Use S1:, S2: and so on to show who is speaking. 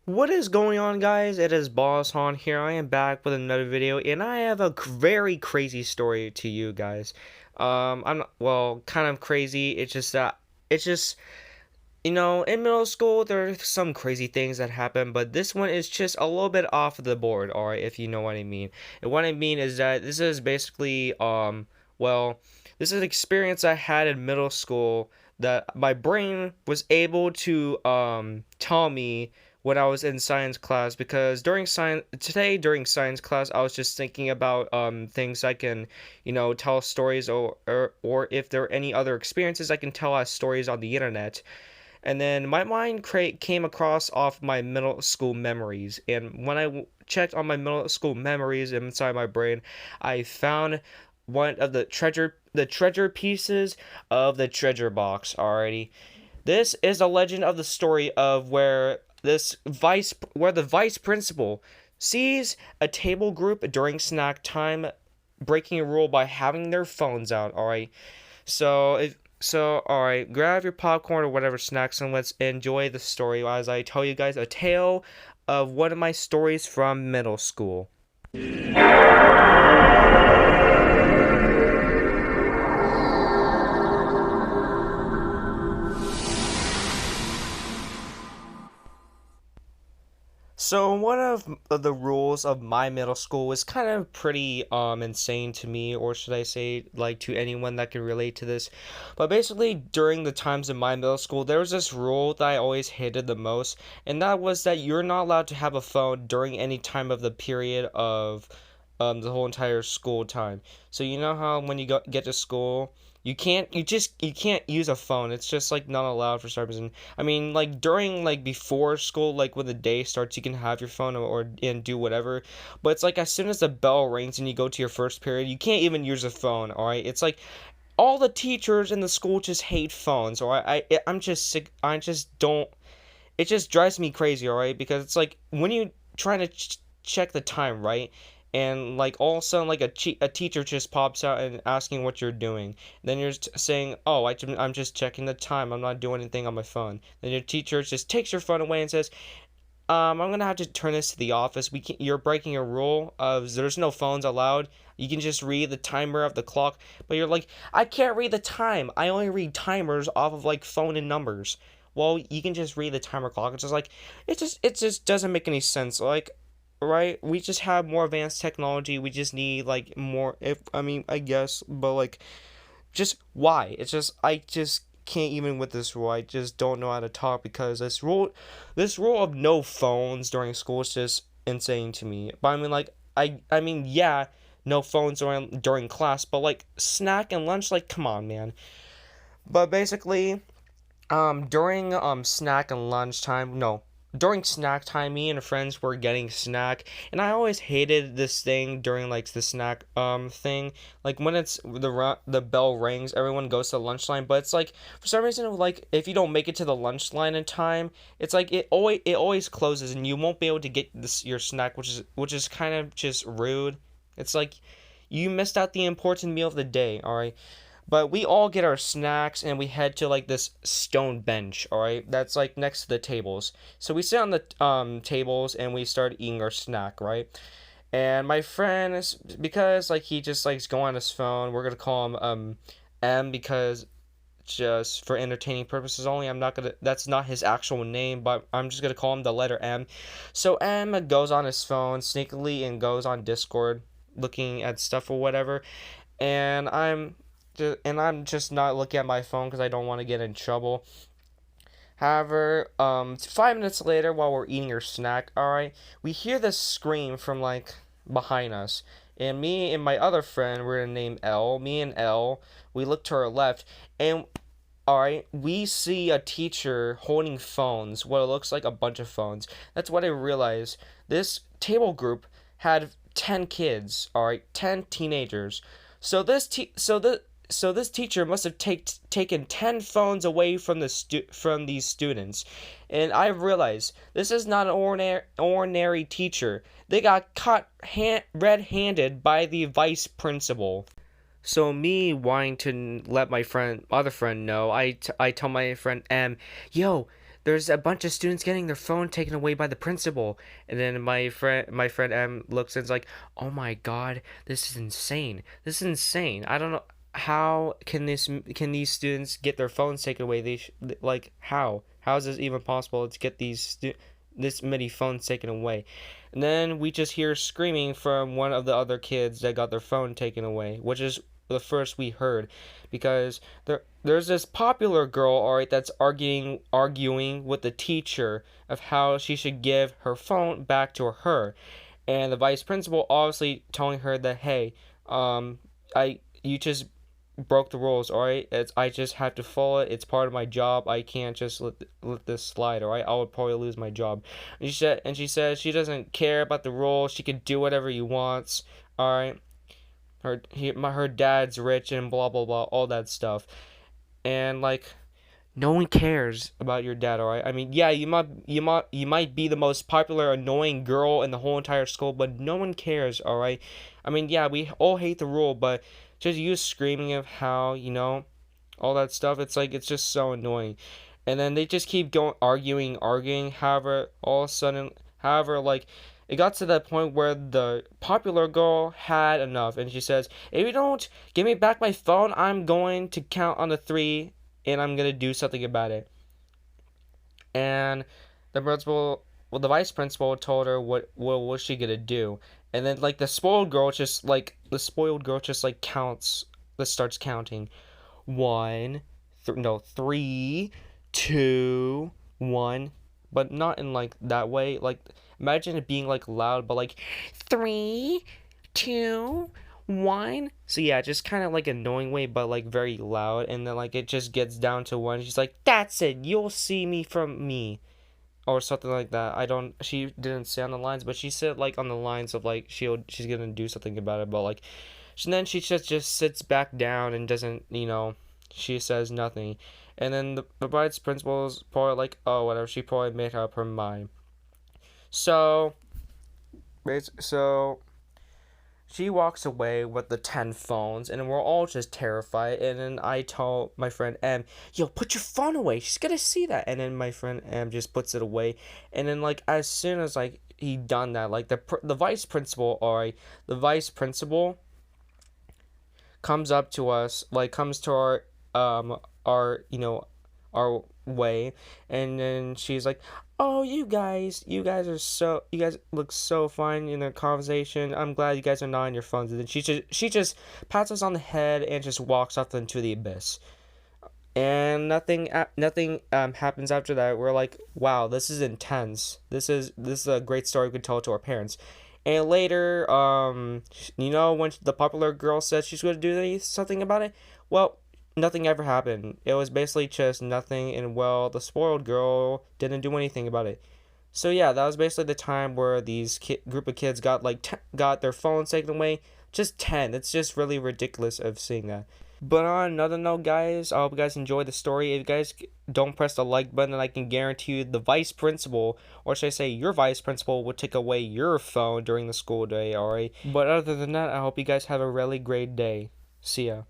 S1: What is going on, guys? It is Boss Han here. I am back with another video, and I have a very crazy story to you guys. I'm not, well, kind of crazy. It's just that it's just in middle school there are some crazy things that happen, but this one is just a little bit off the board. All right, if you know what I mean. And what I mean is that this is basically well, this is an experience I had in middle school that my brain was able to tell me when I was in science class, because during science class I was just thinking about things I can tell stories, or if there are any other experiences I can tell as stories on the internet. And then my mind came across off my middle school memories, and when I checked on my middle school memories inside my brain, I found one of the treasure pieces of the treasure box. Alrighty, this is a legend of the story of where the vice principal sees a table group during snack time breaking a rule by having their phones out. All right. All right, grab your popcorn or whatever snacks and let's enjoy the story as I tell you guys a tale of one of my stories from middle school. So one of the rules of my middle school was kind of pretty insane to me, or should I say, like, to anyone that can relate to this. But basically, during the times in my middle school, there was this rule that I always hated the most, and that was that you're not allowed to have a phone during any time of the period of the whole entire school time. So you know how when you get to school, you can't use a phone. It's just like not allowed for some reason. I mean, like during, like, before school, like when the day starts, you can have your phone, or and do whatever. But it's like as soon as the bell rings and you go to your first period, you can't even use a phone. All right, it's like all the teachers in the school just hate phones. Or I'm just sick. I just don't. It just drives me crazy. All right, because it's like when you trying to check the time, right? And like all of a sudden, like a teacher just pops out and asking what you're doing. Then you're saying, "Oh, I'm just checking the time. I'm not doing anything on my phone." Then your teacher just takes your phone away and says, I'm gonna have to turn this to the office. You're breaking a rule of there's no phones allowed. You can just read the timer of the clock." But you're like, "I can't read the time. I only read timers off of like phone and numbers." Well, you can just read the timer clock. It's just like it just doesn't make any sense. Like, right? We just have more advanced technology. We just need like more. If I mean, I guess, but like, just why? It's just I just can't even with this rule. I just don't know how to talk because this rule of no phones during school is just insane to me. But I mean, like, I mean, yeah, no phones during class, but like snack and lunch, like, come on, man. But basically, during snack and lunch time, no, during snack time, me and friends were getting snack, and I always hated this thing during like the snack thing. Like when the bell rings, everyone goes to the lunch line, but it's like for some reason, like if you don't make it to the lunch line in time, it's like it always closes and you won't be able to get your snack, which is kind of just rude. It's like you missed out the important meal of the day. All right. But we all get our snacks and we head to like this stone bench, all right? That's like next to the tables. So we sit on the tables and we start eating our snack, right? And my friend is, because like he just likes going on his phone, we're gonna call him M, because just for entertaining purposes only. I'm not gonna That's not his actual name, but I'm just gonna call him the letter M. So M goes on his phone sneakily and goes on Discord looking at stuff or whatever. And I'm just not looking at my phone because I don't want to get in trouble. However, 5 minutes later, while we're eating our snack, all right, we hear this scream from like behind us, and me and my other friend, we're gonna name L. Me and L, we look to our left, and all right, we see a teacher holding phones. What it looks like a bunch of phones. That's what I realized. This table group had 10 kids. All right, 10 teenagers. So this teacher must have taken 10 phones away from from these students, and I realized this is not an ordinary teacher. They got caught red-handed by the vice principal. So me wanting to let my other friend know, I tell my friend M, yo, there's a bunch of students getting their phone taken away by the principal. And then my friend M looks and is like, oh my God, this is insane. This is insane. I don't know how can these students get their phones taken away. Like, how is this even possible to get this many phones taken away? And then we just hear screaming from one of the other kids that got their phone taken away, which is the first we heard, because there's this popular girl, all right, that's arguing with the teacher of how she should give her phone back to her, and the vice principal obviously telling her that, hey, I you just broke the rules, all right. I just have to follow it. It's part of my job. I can't just let this slide, all right. I would probably lose my job. And she says she doesn't care about the rules. She can do whatever he wants, all right. Her dad's rich and blah blah blah, all that stuff. And like, no one cares about your dad, all right? I mean, yeah, you might be the most popular annoying girl in the whole entire school, but no one cares, all right? I mean, yeah, we all hate the rule, but just you screaming of how, all that stuff, it's like it's just so annoying. And then they just keep going arguing. However, all of a sudden, like, it got to that point where the popular girl had enough, and she says, "If you don't give me back my phone, I'm going to count on the three, and I'm gonna do something about it." And the vice principal told her what was she gonna do, and then like the spoiled girl just like starts counting, one, no, three, two, one, but not in like that way. Like, imagine it being like loud, but like three, two, one. So yeah, just kind of like annoying way, but like very loud. And then like it just gets down to one. She's like, "That's it. You'll see me from me." Or something like that. I don't. She didn't say on the lines, but she said like on the lines of like she's gonna do something about it. But like, and then she just sits back down and doesn't. She says nothing. And then the vice principal's probably like, oh, whatever. She probably made up her mind. So, so she walks away with the 10 phones, and we're all just terrified. And then I tell my friend M, "Yo, put your phone away. She's gonna see that." And then my friend M just puts it away. And then like as soon as like he done that, like the vice principal, or the vice principal comes up to us, like comes to our our way, and then she's like, "Oh, you guys look so fine in their conversation. I'm glad you guys are not on your phones." And then she just pats us on the head and just walks off into the abyss. And nothing happens after that. We're like, wow, this is intense. This is a great story we could tell to our parents. And later, when the popular girl said she's going to do something about it, well, nothing ever happened. It was basically just nothing, and well, the spoiled girl didn't do anything about it. So yeah, that was basically the time where these group of kids got got their phones taken away. Just 10. It's just really ridiculous of seeing that. But on another note, guys, I hope you guys enjoyed the story. If you guys don't press the like button, then I can guarantee you the vice principal, or should I say your vice principal, will take away your phone during the school day, alright? But other than that, I hope you guys have a really great day. See ya.